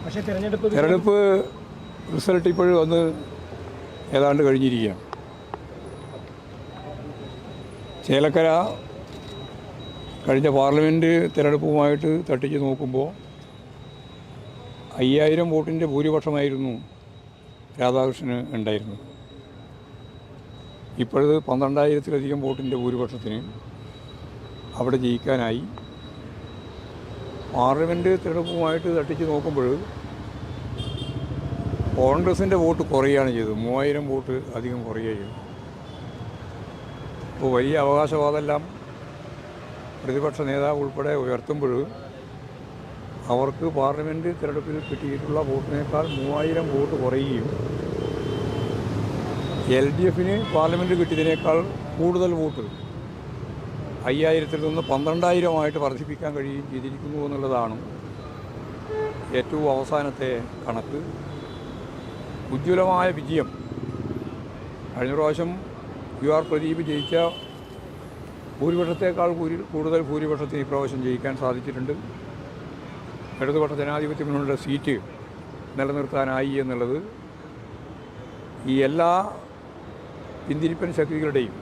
പക്ഷേ തിരഞ്ഞെടുപ്പ് റിസൾട്ട് ഇപ്പോഴും വന്ന് ഏതാണ്ട് കഴിഞ്ഞിരിക്കുകയാണ്. ചേലക്കര കഴിഞ്ഞ പാർലമെൻറ്റ് തിരഞ്ഞെടുപ്പുമായിട്ട് തട്ടിച്ച് നോക്കുമ്പോൾ 5000 വോട്ടിൻ്റെ ഭൂരിപക്ഷമായിരുന്നു രാധാകൃഷ്ണന് ഉണ്ടായിരുന്നത്. ഇപ്പോഴത് 12,000-ലധികം വോട്ടിൻ്റെ ഭൂരിപക്ഷത്തിന് അവിടെ ജയിക്കാനായി. പാർലമെൻറ്റ് തിരഞ്ഞെടുപ്പുമായിട്ട് തട്ടിച്ച് നോക്കുമ്പോൾ കോൺഗ്രസിൻ്റെ വോട്ട് കുറയുകയാണ് ചെയ്തത്. 3000 വോട്ട് അധികം കുറയുകയാണ് ചെയ്തത്. അപ്പോൾ വലിയ അവകാശവാദമെല്ലാം പ്രതിപക്ഷ നേതാവ് ഉൾപ്പെടെ ഉയർത്തുമ്പോൾ അവർക്ക് പാർലമെൻറ്റ് തിരഞ്ഞെടുപ്പിൽ കിട്ടിയിട്ടുള്ള വോട്ടിനേക്കാൾ 3000 വോട്ട് കുറയുകയും LDFന് പാർലമെൻറ്റ് കിട്ടിയതിനേക്കാൾ കൂടുതൽ വോട്ട് 5000-ൽ നിന്ന് 12,000 വർദ്ധിപ്പിക്കാൻ കഴിയുകയും ചെയ്തിരിക്കുന്നു എന്നുള്ളതാണ് ഏറ്റവും അവസാനത്തെ കണക്ക്. ഉജ്ജ്വലമായ വിജയം. കഴിഞ്ഞ പ്രാവശ്യം UR പ്രദീപ് ജയിച്ച ഭൂരിപക്ഷത്തേക്കാൾ കൂടുതൽ ഭൂരിപക്ഷത്തിന് ഈ പ്രാവശ്യം ജയിക്കാൻ സാധിച്ചിട്ടുണ്ട്. ഇടതുപക്ഷ ജനാധിപത്യ മുന്നണിയുടെ സീറ്റ് നിലനിർത്താനായി എന്നുള്ളത് ഈ എല്ലാ പിന്തിരിപ്പൻ ശക്തികളുടെയും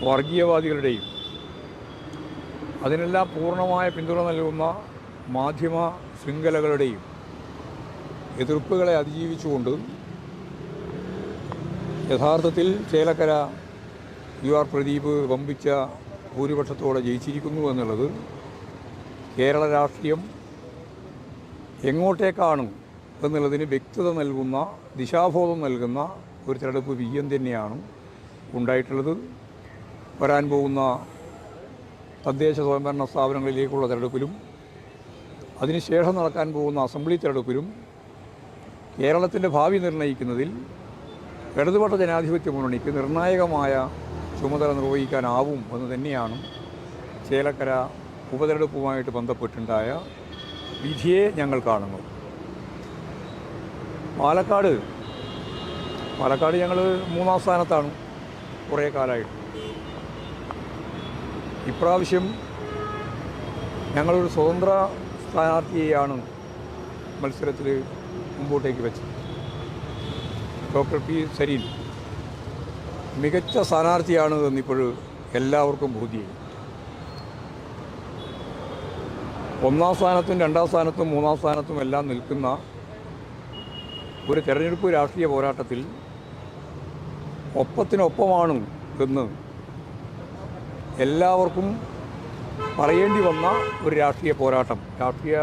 വർഗീയവാദികളുടെയും അതിനെല്ലാം പൂർണ്ണമായ പിന്തുണ നൽകുന്ന മാധ്യമ ശൃംഖലകളുടെയും എതിർപ്പുകളെ അതിജീവിച്ചുകൊണ്ട് യഥാർത്ഥത്തിൽ ചേലക്കര UR പ്രദീപ് വമ്പിച്ച ഭൂരിപക്ഷത്തോടെ ജയിച്ചിരിക്കുന്നു എന്നുള്ളത് കേരള രാഷ്ട്രീയം എങ്ങോട്ടേക്കാണ് എന്നുള്ളതിന് വ്യക്തത നൽകുന്ന, ദിശാബോധം നൽകുന്ന ഒരു തെരഞ്ഞെടുപ്പ് വിജയം തന്നെയാണ് ഉണ്ടായിട്ടുള്ളത്. വരാൻ പോകുന്ന തദ്ദേശ സ്വയംഭരണ സ്ഥാപനങ്ങളിലേക്കുള്ള തെരഞ്ഞെടുപ്പിലും അതിനുശേഷം നടക്കാൻ പോകുന്ന അസംബ്ലി തെരഞ്ഞെടുപ്പിലും കേരളത്തിൻ്റെ ഭാവി നിർണ്ണയിക്കുന്നതിൽ ഇടതുപക്ഷ ജനാധിപത്യ മുന്നണിക്ക് നിർണായകമായ ചുമതല നിർവഹിക്കാനാവും എന്ന് തന്നെയാണ് ചേലക്കര ഉപതെരഞ്ഞെടുപ്പുമായിട്ട് ബന്ധപ്പെട്ടുണ്ടായ വിധിയെ ഞങ്ങൾ കാണുന്നത്. പാലക്കാട് ഞങ്ങൾ 3-ാം സ്ഥാനത്താണ് കുറേ കാലമായിട്ട്. ഇപ്രാവശ്യം ഞങ്ങളൊരു സ്വതന്ത്ര സ്ഥാനാർത്ഥിയെയാണ് മത്സരത്തിൽ മുമ്പോട്ടേക്ക് വെച്ചത്. Doctor P. സരീൻ മികച്ച സ്ഥാനാർത്ഥിയാണ് എന്നിപ്പോൾ എല്ലാവർക്കും ബോധ്യമായി. 1-ാം സ്ഥാനത്തും 2-ാം സ്ഥാനത്തും 3-ാം സ്ഥാനത്തും എല്ലാം നിൽക്കുന്ന ഒരു തെരഞ്ഞെടുപ്പ് രാഷ്ട്രീയ പോരാട്ടത്തിൽ ഒപ്പത്തിനൊപ്പമാണ് എന്ന് എല്ലാവർക്കും പറയേണ്ടി വന്ന ഒരു രാഷ്ട്രീയ പോരാട്ടം, രാഷ്ട്രീയ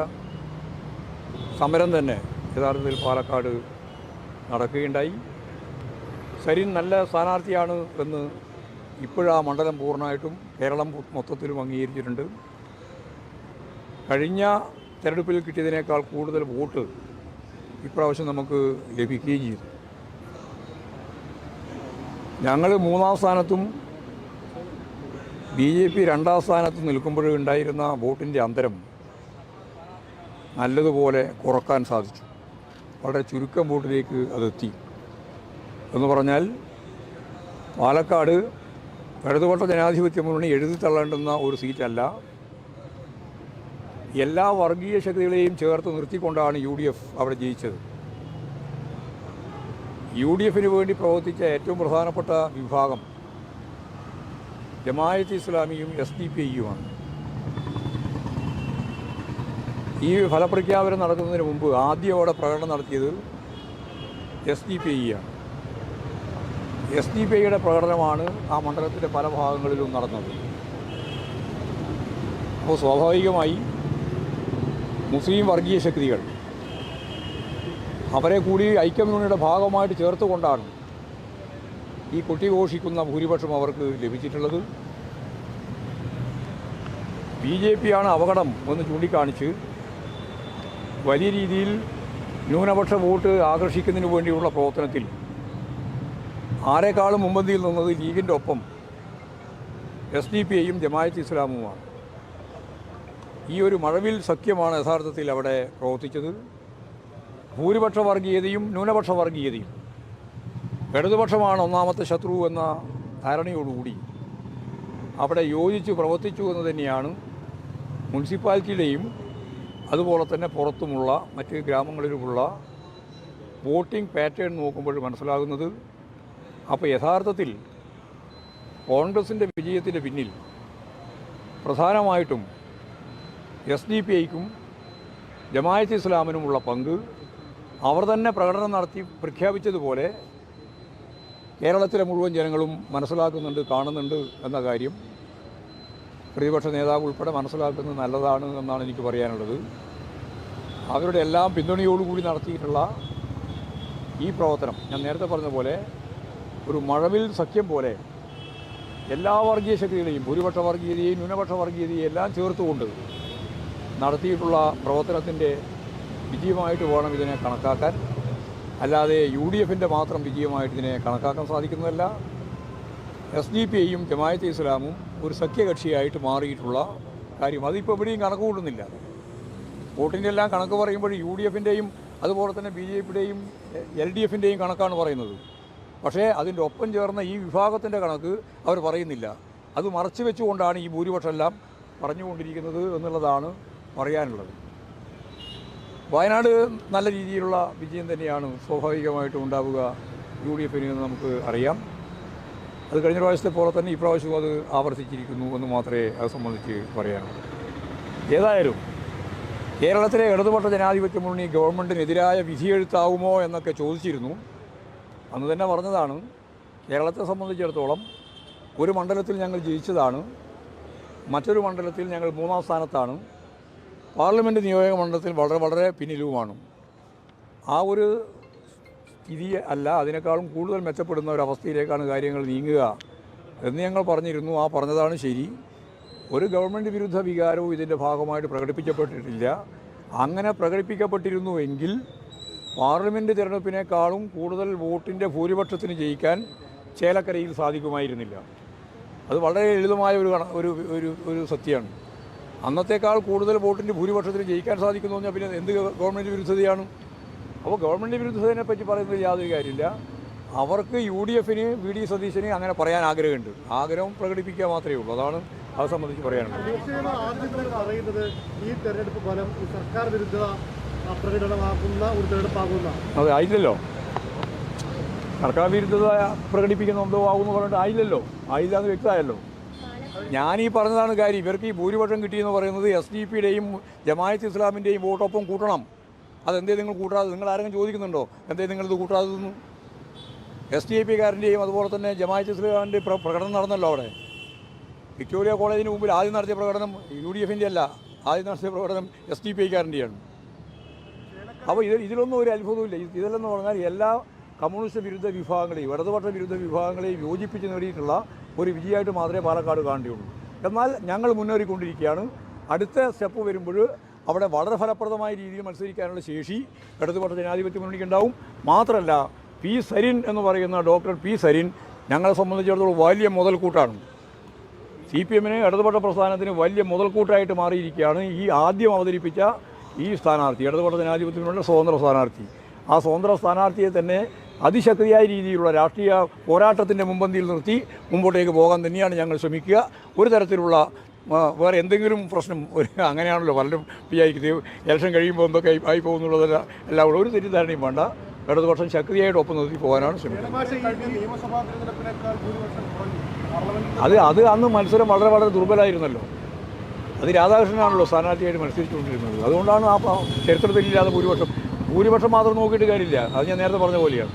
സമരം തന്നെ യഥാർത്ഥത്തിൽ പാലക്കാട് നടക്കുകയുണ്ടായി. സരിൻ നല്ല സ്ഥാനാർത്ഥിയാണ് എന്ന് ഇപ്പോഴാ മണ്ഡലം പൂർണ്ണമായിട്ടും കേരളം മൊത്തത്തിലും അംഗീകരിച്ചിട്ടുണ്ട്. കഴിഞ്ഞ തെരഞ്ഞെടുപ്പിൽ കിട്ടിയതിനേക്കാൾ കൂടുതൽ വോട്ട് ഇപ്രാവശ്യം നമുക്ക് ലഭിക്കുകയും ചെയ്തു. ഞങ്ങൾ 3-ാം സ്ഥാനത്തും BJP 2-ാം സ്ഥാനത്തും നിൽക്കുമ്പോഴുണ്ടായിരുന്ന വോട്ടിൻ്റെ അന്തരം നല്ലതുപോലെ കുറക്കാൻ സാധിച്ചു. വളരെ ചുരുക്കം വോട്ടിലേക്ക് അതെത്തി എന്ന് പറഞ്ഞാൽ പാലക്കാട് ഇടതുപക്ഷ ജനാധിപത്യ മുന്നണി എഴുതി തള്ളേണ്ടുന്ന ഒരു സീറ്റല്ല. എല്ലാ വർഗീയ ശക്തികളെയും ചേർത്ത് നിർത്തിക്കൊണ്ടാണ് UDF അവിടെ ജയിച്ചത്. UDFന് വേണ്ടി പ്രവർത്തിച്ച ഏറ്റവും പ്രധാനപ്പെട്ട വിഭാഗം ജമാഅത്ത് ഇസ്ലാമിയും SDPIയുമാണ്. ഈ ഫലപ്രഖ്യാപനം നടക്കുന്നതിന് മുമ്പ് ആദ്യം അവിടെ പ്രകടനം നടത്തിയത് SDPIയാണ്. SDPIയുടെ പ്രകടനമാണ് ആ മണ്ഡലത്തിൻ്റെ പല ഭാഗങ്ങളിലും നടന്നത്. അപ്പോൾ സ്വാഭാവികമായി മുസ്ലിം വർഗീയ ശക്തികൾ അവരെ കൂടി ഐക്യമുന്നണിയുടെ ഭാഗമായിട്ട് ചേർത്തുകൊണ്ടാണ് ഈ കൊട്ടിഘോഷിക്കുന്ന ഭൂരിപക്ഷം അവർക്ക് ലഭിച്ചിട്ടുള്ളത്. BJPയാണ് അപകടം എന്ന് ചൂണ്ടിക്കാണിച്ച് വലിയ രീതിയിൽ ന്യൂനപക്ഷ വോട്ട് ആകർഷിക്കുന്നതിന് വേണ്ടിയുള്ള പ്രവർത്തനത്തിൽ ആരെക്കാളും മുമ്പന്തിയിൽ നിന്നത് ലീഗിൻ്റെ ഒപ്പം SDPIയും ജമാഅത്ത് ഇസ്ലാമുമാണ്. ഈ ഒരു മഴവിൽ സഖ്യമാണ് യഥാർത്ഥത്തിൽ അവിടെ പ്രവർത്തിച്ചത്. ഭൂരിപക്ഷ വർഗീയതയും ന്യൂനപക്ഷ വർഗീയതയും ഇടതുപക്ഷമാണ് ഒന്നാമത്തെ ശത്രു എന്ന ധാരണയോടുകൂടി അവിടെ യോജിച്ച് പ്രവർത്തിച്ചു എന്ന് തന്നെയാണ് മുനിസിപ്പാലിറ്റിയുടെയും അതുപോലെ തന്നെ പുറത്തുമുള്ള മറ്റ് ഗ്രാമങ്ങളിലുമുള്ള വോട്ടിംഗ് പാറ്റേൺ നോക്കുമ്പോൾ മനസ്സിലാകുന്നത്, അപ്പോൾ യഥാർത്ഥത്തിൽ കോൺഗ്രസിൻ്റെ വിജയത്തിൻ്റെ പിന്നിൽ പ്രധാനമായിട്ടും SDPIക്കും ജമാഅത്തെ ഇസ്ലാമിനുമുള്ള പങ്ക് അവർ തന്നെ പ്രകടനം നടത്തി പ്രഖ്യാപിച്ചതുപോലെ കേരളത്തിലെ മുഴുവൻ ജനങ്ങളും മനസ്സിലാക്കുന്നുണ്ട്, കാണുന്നുണ്ട് എന്ന കാര്യം പ്രതിപക്ഷ നേതാവ് ഉൾപ്പെടെ മനസ്സിലാക്കുന്നത് നല്ലതാണ് എന്നാണ് എനിക്ക് പറയാനുള്ളത്. അവരുടെ എല്ലാം പിന്തുണയോടുകൂടി നടത്തിയിട്ടുള്ള ഈ പ്രവർത്തനം ഞാൻ നേരത്തെ പറഞ്ഞ പോലെ ഒരു മഴവിൽ സഖ്യം പോലെ എല്ലാ വർഗീയ ശക്തികളെയും, ഭൂരിപക്ഷ വർഗീയതയെയും ന്യൂനപക്ഷ വർഗീയതയെയും എല്ലാം ചേർത്തുകൊണ്ട് നടത്തിയിട്ടുള്ള പ്രവർത്തനത്തിൻ്റെ വിജയമായിട്ട് വേണം ഇതിനെ കണക്കാക്കാൻ. അല്ലാതെ UDFൻ്റെ മാത്രം വിജയമായിട്ട് ഇതിനെ കണക്കാക്കാൻ സാധിക്കുന്നതല്ല. SDPIയും ജമാഅത്തെ ഇസ്ലാമും ഒരു സഖ്യകക്ഷിയായിട്ട് മാറിയിട്ടുള്ള കാര്യം അതിപ്പോൾ എവിടെയും കണക്ക് കൂട്ടുന്നില്ല. വോട്ടിൻ്റെ എല്ലാം കണക്ക് പറയുമ്പോൾ UDFൻ്റെയും അതുപോലെ തന്നെ BJPയുടെയും LDFൻ്റെയും കണക്കാണ് പറയുന്നത്. പക്ഷേ അതിൻ്റെ ഒപ്പം ചേർന്ന ഈ വിഭാഗത്തിൻ്റെ കണക്ക് അവർ പറയുന്നില്ല. അത് മറച്ചു വെച്ചുകൊണ്ടാണ് ഈ ഭൂരിപക്ഷമെല്ലാം പറഞ്ഞുകൊണ്ടിരിക്കുന്നത് എന്നുള്ളതാണ് പറയാനുള്ളത്. വയനാട് നല്ല രീതിയിലുള്ള വിജയം തന്നെയാണ് സ്വാഭാവികമായിട്ടും ഉണ്ടാവുക UDFന് എന്ന് നമുക്ക് അറിയാം. അത് കഴിഞ്ഞ പ്രാവശ്യത്തെ പോലെ തന്നെ ഇപ്രാവശ്യവും അത് ആവർത്തിച്ചിരിക്കുന്നു എന്ന് മാത്രമേ അത് സംബന്ധിച്ച് പറയാനുള്ളൂ. ഏതായാലും കേരളത്തിലെ ഇടതുപക്ഷ ജനാധിപത്യ മുന്നണി ഗവൺമെൻറ്റിനെതിരായ വിധിയെഴുത്താവുമോ എന്നൊക്കെ ചോദിച്ചിരുന്നു. അന്ന് തന്നെ പറഞ്ഞതാണ്, കേരളത്തെ സംബന്ധിച്ചിടത്തോളം ഒരു മണ്ഡലത്തിൽ ഞങ്ങൾ ജയിച്ചതാണ്, മറ്റൊരു മണ്ഡലത്തിൽ ഞങ്ങൾ 3-ാം സ്ഥാനത്താണ്, പാർലമെൻറ്റ് നിയോജക മണ്ഡലത്തിൽ വളരെ വളരെ പിന്നിലുമാണ്. ആ ഒരു സ്ഥിതി അല്ല, അതിനേക്കാളും കൂടുതൽ മെച്ചപ്പെടുന്ന ഒരവസ്ഥയിലേക്കാണ് കാര്യങ്ങൾ നീങ്ങുക എന്ന് ഞങ്ങൾ പറഞ്ഞിരുന്നു. ആ പറഞ്ഞതാണ് ശരി. ഒരു ഗവൺമെൻറ് വിരുദ്ധ വികാരവും ഇതിൻ്റെ ഭാഗമായിട്ട് പ്രകടിപ്പിക്കപ്പെട്ടിട്ടില്ല. അങ്ങനെ പ്രകടിപ്പിക്കപ്പെട്ടിരുന്നുവെങ്കിൽ പാർലമെൻറ്റ് തിരഞ്ഞെടുപ്പിനേക്കാളും കൂടുതൽ വോട്ടിൻ്റെ ഭൂരിപക്ഷത്തിന് ജയിക്കാൻ ചേലക്കരയിൽ സാധിക്കുമായിരുന്നില്ല. അത് വളരെ ലളിതമായ ഒരു സത്യമാണ്. അന്നത്തേക്കാൾ കൂടുതൽ വോട്ടിൻ്റെ ഭൂരിപക്ഷത്തിന് ജയിക്കാൻ സാധിക്കുന്നു പറഞ്ഞാൽ പിന്നെ എന്ത് ഗവൺമെൻറ് വിരുദ്ധതയാണ്? അപ്പോൾ ഗവൺമെൻറ് വിരുദ്ധതയെ പറ്റി പറയുന്നത് യാതൊരു കാര്യമില്ല. അവർക്ക് UDFന് VD സതീശന് അങ്ങനെ പറയാൻ ആഗ്രഹമുണ്ട്. ആഗ്രഹം പ്രകടിപ്പിക്കുക മാത്രമേ ഉള്ളൂ. അതാണ് അത് സംബന്ധിച്ച് പറയാനുള്ളത്. ഈ തെരഞ്ഞെടുപ്പ് ഫലം സർക്കാർ വിരുദ്ധത പ്രകടനമാക്കുന്ന ഒരു തെരഞ്ഞെടുപ്പാകുന്ന അതെ, ആയില്ലല്ലോ. സർക്കാർ വിരുദ്ധത പ്രകടിപ്പിക്കുന്ന എന്തോ ആകുമെന്ന് പറഞ്ഞിട്ട് ആയില്ലല്ലോ. ആയില്ല എന്ന് വ്യക്തമായല്ലോ. ഞാനീ പറഞ്ഞതാണ് കാര്യം. ഇവർക്ക് ഈ ഭൂരിപക്ഷം കിട്ടിയെന്ന് പറയുന്നത് SDPയുടെയും ജമാഅത്തെ ഇസ്ലാമിൻ്റെയും വോട്ടൊപ്പം കൂട്ടണം. അതെന്തേ നിങ്ങൾ കൂട്ടാതെ? നിങ്ങൾ ആരെങ്കിലും ചോദിക്കുന്നുണ്ടോ എന്തേ നിങ്ങളിത് കൂട്ടാതെന്നു? SDPക്കാരൻ്റെയും അതുപോലെ തന്നെ ജമാഅത്തെ ഇസ്ലാമിൻ്റെയും പ്രകടനം നടന്നല്ലോ അവിടെ. വിക്ടോറിയ കോളേജിന് മുമ്പിൽ ആദ്യം നടത്തിയ പ്രകടനം UDFൻ്റെ അല്ല, ആദ്യം നടത്തിയ പ്രകടനം SDPക്കാരൻ്റെയാണ്. അപ്പോൾ ഇതിലൊന്നും ഒരു അത്ഭുതമില്ല. ഇതിലെന്ന് പറഞ്ഞാൽ എല്ലാ കമ്മ്യൂണിസ്റ്റ് വിരുദ്ധ വിഭാഗങ്ങളെയും ഇടതുപക്ഷ വിരുദ്ധ വിഭാഗങ്ങളെയും യോജിപ്പിച്ച് നേടിയിട്ടുള്ള ഒരു വിജയമായിട്ട് മാത്രമേ പാലക്കാട് കാണേണ്ടിയുള്ളൂ. എന്നാൽ ഞങ്ങൾ മുന്നേറിക്കൊണ്ടിരിക്കുകയാണ്. അടുത്ത സ്റ്റെപ്പ് വരുമ്പോൾ അവിടെ വളരെ ഫലപ്രദമായ രീതിയിൽ മത്സരിക്കാനുള്ള ശേഷി ഇടതുപക്ഷ ജനാധിപത്യ മുന്നണിക്ക് ഉണ്ടാവും. മാത്രമല്ല P. സരിൻ എന്ന് പറയുന്ന ഡോക്ടർ P. സരിൻ ഞങ്ങളെ സംബന്ധിച്ചിടത്തോളം വലിയ മുതൽക്കൂട്ടാണ്. CPMന് ഇടതുപക്ഷ പ്രസ്ഥാനത്തിന് വലിയ മുതൽക്കൂട്ടായിട്ട് മാറിയിരിക്കുകയാണ് ഈ ആദ്യം അവതരിപ്പിച്ച ഈ സ്ഥാനാർത്ഥി, ഇടതുപക്ഷ ജനാധിപത്യ മുന്നണിയുടെ സ്വതന്ത്ര സ്ഥാനാർത്ഥി. ആ സ്വതന്ത്ര സ്ഥാനാർത്ഥിയെ തന്നെ അതിശക്തിയായ രീതിയിലുള്ള രാഷ്ട്രീയ പോരാട്ടത്തിൻ്റെ മുൻപന്തിയിൽ നിർത്തി മുമ്പോട്ടേക്ക് പോകാൻ തന്നെയാണ് ഞങ്ങൾ ശ്രമിക്കുക. ഒരു തരത്തിലുള്ള വേറെ എന്തെങ്കിലും പ്രശ്നം അങ്ങനെയാണല്ലോ പലരും വിചാരിക്കുന്നത് ഇലക്ഷൻ കഴിയുമ്പോൾ എന്തൊക്കെ ആയി പോകുന്നുള്ളതല്ല. എല്ലാം കൂടെ ഒരു തെറ്റിദ്ധാരണയും വേണ്ട. ഇടതുപക്ഷം ശക്തിയായിട്ട് ഒപ്പം നിർത്തി പോകാനാണ് ശ്രമിക്കുന്നത്. അത് അന്ന് മത്സരം വളരെ വളരെ ദുർബലമായിരുന്നല്ലോ. അത് രാധാകൃഷ്ണനാണല്ലോ സ്ഥാനാർത്ഥിയായിട്ട് മത്സരിച്ചുകൊണ്ടിരുന്നത്. അതുകൊണ്ടാണ് ആ ചരിത്രത്തിലില്ലാതെ ഭൂരിപക്ഷം മാത്രം നോക്കിയിട്ട് കാര്യമില്ല. അത് ഞാൻ നേരത്തെ പറഞ്ഞ പോലെയാണ്.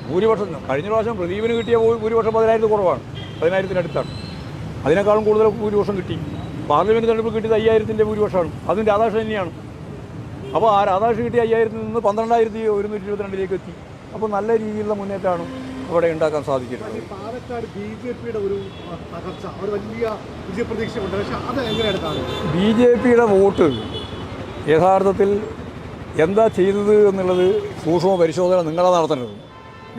ഭൂരിപക്ഷം കഴിഞ്ഞ പ്രാവശ്യം പ്രദീപിന് കിട്ടിയ ഭൂരിപക്ഷം 10,000 കുറവാണ്, 10,000-അടുത്താണ്. അതിനേക്കാളും കൂടുതൽ ഭൂരിപക്ഷം കിട്ടി. പാർലമെൻറ്റ് തെരഞ്ഞെടുപ്പ് കിട്ടിയത് 5,000-ൻ്റെ ഭൂരിപക്ഷമാണ്. അതും രാധാകൃഷ്ണൻ തന്നെയാണ്. അപ്പോൾ ആ രാധാകൃഷ്ണൻ കിട്ടിയ 5,000-ൽ നിന്ന് 12,122 എത്തി. അപ്പോൾ നല്ല രീതിയിലുള്ള മുന്നേറ്റമാണ് അവിടെ ഉണ്ടാക്കാൻ സാധിച്ചിട്ടുണ്ട്. പാലക്കാട് BJPയുടെ ഒരു തകർച്ച, ഒരു വലിയ വിജയപ്രതീക്ഷയുണ്ട്. പക്ഷേ അത് എങ്ങനെയാണ്? BJPയുടെ വോട്ട് യഥാർത്ഥത്തിൽ എന്താ ചെയ്തത് എന്നുള്ളത് സൂക്ഷ്മ പരിശോധന നിങ്ങളാണ് നടത്തേണ്ടത്.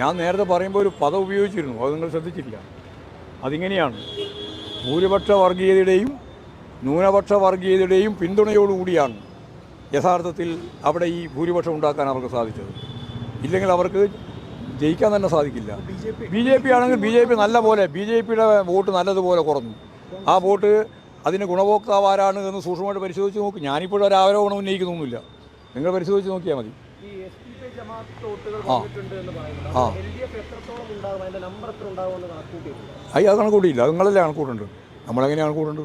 ഞാൻ നേരത്തെ പറയുമ്പോൾ ഒരു പദം ഉപയോഗിച്ചിരുന്നു, അത് നിങ്ങൾ ശ്രദ്ധിച്ചില്ല. അതിങ്ങനെയാണ്: ഭൂരിപക്ഷ വർഗീയതയുടെയും ന്യൂനപക്ഷ വർഗീയതയുടെയും പിന്തുണയോടുകൂടിയാണ് യഥാർത്ഥത്തിൽ അവിടെ ഈ ഭൂരിപക്ഷം ഉണ്ടാക്കാൻ അവർക്ക് സാധിച്ചത്. ഇല്ലെങ്കിൽ അവർക്ക് ജയിക്കാൻ തന്നെ സാധിക്കില്ല. BJP ആണെങ്കിൽ BJP നല്ല പോലെ BJPയുടെ വോട്ട് നല്ലതുപോലെ കുറഞ്ഞു. ആ വോട്ട് അതിന് ഗുണഭോക്താവ് ആരാണ് എന്ന് സൂക്ഷ്മമായിട്ട് പരിശോധിച്ച് നോക്കും. ഞാനിപ്പോഴും ഒരു ആരോപണം ഉന്നയിക്കുന്നൊന്നുമില്ല. നിങ്ങൾ പരിശോധിച്ച് നോക്കിയാൽ മതി. അത് കണക്കൂട്ടിയില്ല. അത് നിങ്ങളല്ലേ കണക്കൂട്ടുണ്ട്, നമ്മളെങ്ങനെ കണക്കൂട്ടുണ്ട്?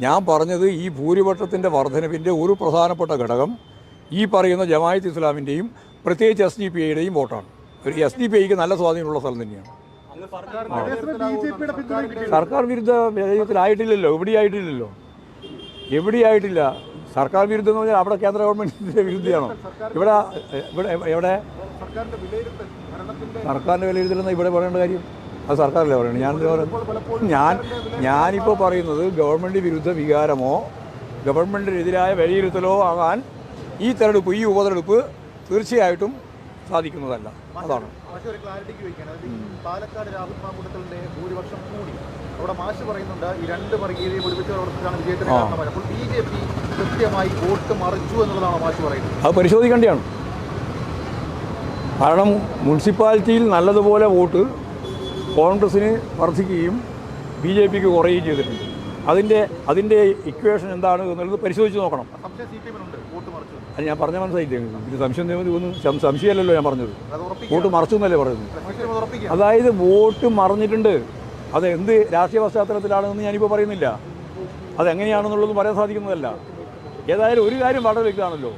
ഞാൻ പറഞ്ഞത് ഈ ഭൂരിപക്ഷത്തിൻ്റെ വർധനവിൻ്റെ ഒരു പ്രധാനപ്പെട്ട ഘടകം ഈ പറയുന്ന ജമാഅത്ത് ഇസ്ലാമിൻ്റെയും പ്രത്യേകിച്ച് SDPIയുടെയും വോട്ടാണ്. ഒരു SDPIക്ക് നല്ല സ്വാധീനമുള്ള സ്ഥലം തന്നെയാണ്. സർക്കാർ വിരുദ്ധ വിലയിരുത്തലായിട്ടില്ലല്ലോ, എവിടെയായിട്ടില്ല. സർക്കാർ വിരുദ്ധം എന്ന് പറഞ്ഞാൽ അവിടെ കേന്ദ്ര ഗവൺമെൻറ്റിൻ്റെ വിരുദ്ധയാണോ? ഇവിടെ എവിടെ സർക്കാരിൻ്റെ വിലയിരുത്തലെന്ന് ഇവിടെ പറയേണ്ട കാര്യം? അത് സർക്കാരല്ലേ പറയുന്നത്. ഞാനിപ്പോൾ പറയുന്നത് ഗവൺമെൻറ് വിരുദ്ധ വികാരമോ ഗവൺമെൻറ്റിനെതിരായ വിലയിരുത്തലോ ആകാൻ ഈ തെരഞ്ഞെടുപ്പ്, ഈ ഉപതെരഞ്ഞെടുപ്പ് തീർച്ചയായിട്ടും സാധിക്കുന്നതല്ല. അതാണ്. പാലക്കാട് രാഹുൽ മാങ്കൂട്ടത്തിന്റെ ഭൂരിപക്ഷം കൂടി. അവിടെ മാഷ് പറയുന്നുണ്ട് ഈ രണ്ട് വർഗീയതയും ഒരുമിച്ച് പ്രവർത്തിച്ചാണ് വിജയത്തിന് കാരണമായത്. അപ്പോൾ BJP കൃത്യമായി വോട്ട് മറിച്ചു എന്നുള്ളതാണ് മാഷ് പറയുന്നത്. അത് പരിശോധിക്കേണ്ടതാണ്. കാരണം മുനിസിപ്പാലിറ്റിയിൽ നല്ലതുപോലെ വോട്ട് കോൺഗ്രസ്സിന് വർദ്ധിക്കുകയും BJPക്ക് കുറയുകയും ചെയ്തിട്ടുണ്ട്. അതിൻ്റെ ഇക്വേഷൻ എന്താണ് എന്നുള്ളത് പരിശോധിച്ച് നോക്കണം. അത് ഞാൻ പറഞ്ഞ മനസ്സിലായില്ലേ? ഇത് സംശയമല്ലല്ലോ ഞാൻ പറഞ്ഞത്. വോട്ട് മറച്ചു എന്നല്ലേ പറയുന്നത്? അതായത് വോട്ട് മറഞ്ഞിട്ടുണ്ട്. അത് എന്ത് രാഷ്ട്രീയ പശ്ചാത്തലത്തിലാണെന്ന് ഞാനിപ്പോൾ പറയുന്നില്ല. അതെങ്ങനെയാണെന്നുള്ളത് പറയാൻ സാധിക്കുന്നതല്ല. ഏതായാലും ഒരു കാര്യം വളരെ വ്യക്തമാണല്ലോ,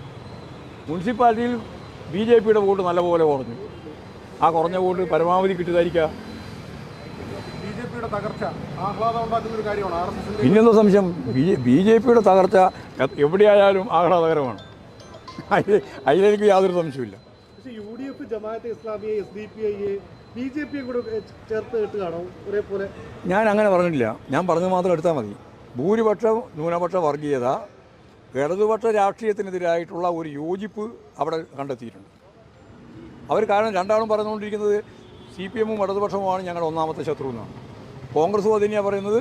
മുനിസിപ്പാലിറ്റിയിൽ BJPയുടെ വോട്ട് നല്ലപോലെ കുറഞ്ഞു. ആ കുറഞ്ഞ വോട്ട് പരമാവധി കിട്ടിയതായിരിക്കുക. പിന്നെന്താ സംശയം? BJPയുടെ തകർച്ച എവിടെയായാലും ആഹ്ലാദകരമാണ്. അതിലെനിക്ക് യാതൊരു സംശയമില്ല. UDF, ജമാഅത്തെ ഇസ്ലാമിയെ, SDPIയെ, BJPയെ കൂടെ ചേർത്ത് കിട്ടുകയാണോ ഒരേപോലെ? ഞാൻ അങ്ങനെ പറഞ്ഞിട്ടില്ല. ഞാൻ പറഞ്ഞത് മാത്രം എടുത്താൽ മതി. ഭൂരിപക്ഷം ന്യൂനപക്ഷ വർഗീയത, ഇടതുപക്ഷ രാഷ്ട്രീയത്തിനെതിരായിട്ടുള്ള ഒരു യോജിപ്പ് അവിടെ കണ്ടെത്തിയിട്ടുണ്ട്. അവർ കാരണം രണ്ടാളും പറഞ്ഞുകൊണ്ടിരിക്കുന്നത് CPMഉം ഇടതുപക്ഷവുമാണ് ഞങ്ങളുടെ ഒന്നാമത്തെ ശത്രു എന്നാണ്. കോൺഗ്രസും അത് തന്നെയാണ് പറയുന്നത്,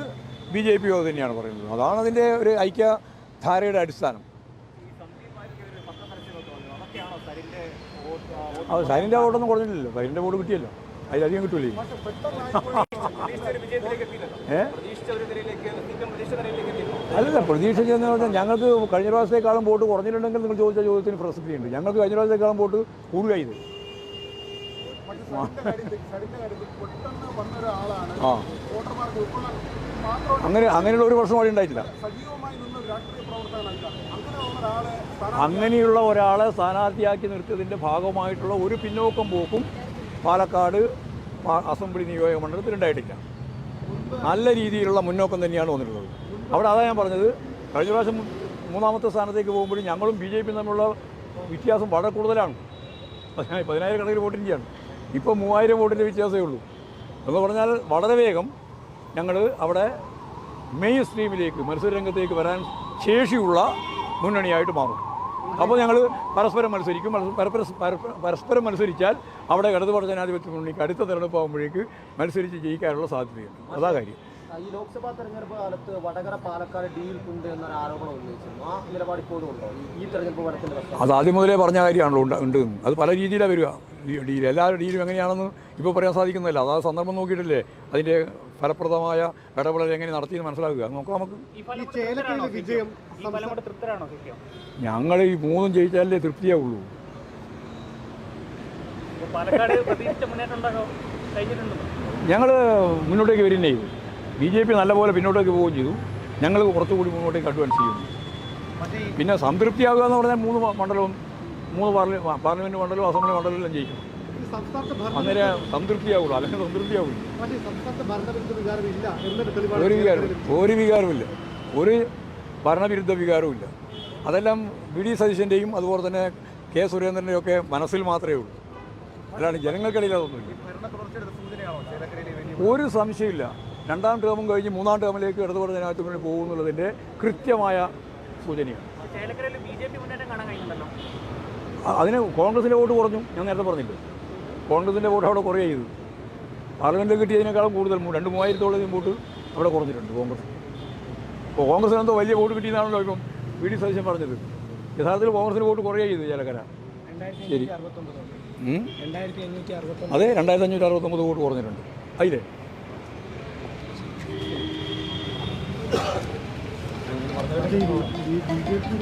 BJPയും അത് തന്നെയാണ് പറയുന്നത്. അതാണ് അതിൻ്റെ ഒരു ഐക്യധാരയുടെ അടിസ്ഥാനം. അത് സൈനിൻ്റെ വോട്ടൊന്നും കുറഞ്ഞില്ലല്ലോ. സൈനിൻ്റെ വോട്ട് കിട്ടിയല്ലോ, അതിലധികം കിട്ടൂലേ? അല്ലല്ല, പ്രതീക്ഷിച്ചെന്ന് പറഞ്ഞാൽ ഞങ്ങൾക്ക് കഴിഞ്ഞ പ്രാവശ്യത്തെക്കാളും വോട്ട് കുറഞ്ഞിട്ടുണ്ടെങ്കിൽ നിങ്ങൾ ചോദിച്ച ചോദ്യത്തിന് പ്രസക്തിയുണ്ട്. ഞങ്ങൾക്ക് കഴിഞ്ഞ പ്രാവശ്യത്തെക്കാളും വോട്ട് കൂടുക ഇത്. അങ്ങനെയുള്ള ഒരു പ്രശ്നം അവിടെ ഉണ്ടായിട്ടില്ല. അങ്ങനെയുള്ള ഒരാളെ സ്ഥാനാർത്ഥിയാക്കി നിർത്തിയതിൻ്റെ ഭാഗമായിട്ടുള്ള ഒരു പിന്നോക്കം പോക്കും പാലക്കാട് അസംബ്ലി നിയോജക മണ്ഡലത്തിൽ ഉണ്ടായിട്ടില്ല. നല്ല രീതിയിലുള്ള മുന്നോക്കം തന്നെയാണ് വന്നിട്ടുള്ളത് അവിടെ. അതാണ് ഞാൻ പറഞ്ഞത്, കഴിഞ്ഞ പ്രാവശ്യം മൂന്നാമത്തെ സ്ഥാനത്തേക്ക് പോകുമ്പോഴും ഞങ്ങളും BJPയും തമ്മിലുള്ള വ്യത്യാസം വളരെ കൂടുതലാണ്. 10,000 കണക്കിന് വോട്ടിൻ്റെയാണ്. ഇപ്പോൾ 3000 വോട്ടിൻ്റെ വ്യത്യാസമേ ഉള്ളൂ. എന്ന് പറഞ്ഞാൽ വളരെ വേഗം ഞങ്ങൾ അവിടെ മെയിൻ സ്ട്രീമിലേക്ക്, മത്സരരംഗത്തേക്ക് വരാൻ ശേഷിയുള്ള മുന്നണിയായിട്ട് മാറും. അപ്പോൾ ഞങ്ങൾ പരസ്പരം മത്സരിക്കും. പരസ്പരം മത്സരിച്ചാൽ അവിടെ ഇടതുപക്ഷ ജനാധിപത്യ മുന്നണിക്ക് അടുത്ത തെരഞ്ഞെടുപ്പ് ആകുമ്പോഴേക്ക് മത്സരിച്ച് ജയിക്കാനുള്ള സാധ്യതയുണ്ട്. അതാ കാര്യം. ഈ ലോക്സഭാ തെരഞ്ഞെടുപ്പ് കാലത്ത് വടകര പാലക്കാട് ഡീൽ ഉണ്ട് എന്നൊരു ആരോപണം ഉന്നയിച്ചിരുന്നു. ആ നിലപാട് ഇപ്പോഴും ഉണ്ടോ ഈ തെരഞ്ഞെടുപ്പ് ഫലത്തിന്റെ? അത് ആദ്യം മുതലേ പറഞ്ഞ കാര്യമാണല്ലോ ഉണ്ട്. അത് പല രീതിയിലാണ് വരിക. ഡീൽ എല്ലാ ഡീലും എങ്ങനെയാണെന്ന് ഇപ്പോൾ പറയാൻ സാധിക്കുന്നില്ല. അതായത് സന്ദർഭം നോക്കിയിട്ടില്ലേ അതിൻ്റെ ഫലപ്രദമായ ഇടപെടൽ എങ്ങനെ നടത്തിയെന്ന് മനസ്സിലാക്കുക. നോക്കാം നമുക്ക്. ഞങ്ങൾ ഈ മൂന്നും ജയിച്ചാലേ തൃപ്തിയാവുള്ളൂ. ഞങ്ങൾ മുന്നോട്ടേക്ക് വരികയും ചെയ്തു. BJP നല്ലപോലെ പിന്നോട്ടേക്ക് പോവുകയും ചെയ്തു. ഞങ്ങൾ കുറച്ചുകൂടി മുന്നോട്ടേക്ക് അഡ്വാൻസ് ചെയ്യുന്നു. പിന്നെ സംതൃപ്തിയാകുക എന്ന് പറഞ്ഞാൽ 3 മണ്ഡലവും 3 പാർലമെൻറ്റ് മണ്ഡലവും അസംബ്ലി മണ്ഡലവും എല്ലാം ജയിക്കണം. അന്നേരം സംതൃപ്തിയാവുള്ളൂ, അല്ലെങ്കിൽ സംതൃപ്തിയാവില്ല. ഒരു വികാരമില്ല, ഒരു ഭരണവിരുദ്ധ വികാരവുമില്ല. അതെല്ലാം VD സതീശൻ്റെയും അതുപോലെ തന്നെ K സുരേന്ദ്രൻ്റെയും ഒക്കെ മനസ്സിൽ മാത്രമേ ഉള്ളൂ. അല്ലാണ്ട് ജനങ്ങൾക്കിടയിൽ അതൊന്നുമില്ല. ഒരു സംശയമില്ല. 2ാം ടേമും കഴിഞ്ഞ് 3ാം ടേമിലേക്ക് ഇടതുപക്ഷ ജനാധിപത്യ മുന്നണി പോകുമെന്നുള്ളതിൻ്റെ കൃത്യമായ സൂചനയാണ്. അതിന് കോൺഗ്രസിൻ്റെ വോട്ട് കുറഞ്ഞു. ഞാൻ നേരത്തെ പറഞ്ഞില്ല, കോൺഗ്രസിൻ്റെ വോട്ട് അവിടെ കുറയുക ചെയ്തു. പാർലമെൻറ്റിൽ കിട്ടിയതിനേക്കാളും കൂടുതൽ 2,000-3,000 വോട്ട് അവിടെ കുറഞ്ഞിട്ടുണ്ട് കോൺഗ്രസ്. ഇപ്പോൾ കോൺഗ്രസിന് എന്തോ വലിയ വോട്ട് കിട്ടിയതാണല്ലോ ഇപ്പം VD സതീശൻ പറഞ്ഞത്. യഥാർത്ഥത്തിൽ കോൺഗ്രസിന് വോട്ട് കുറയുക ചെയ്തു ചേലക്കര. ശരി, അതെ, 2,569 വോട്ട് കുറഞ്ഞിട്ടുണ്ട്. അതിലേ ഈ ബി ജെ പി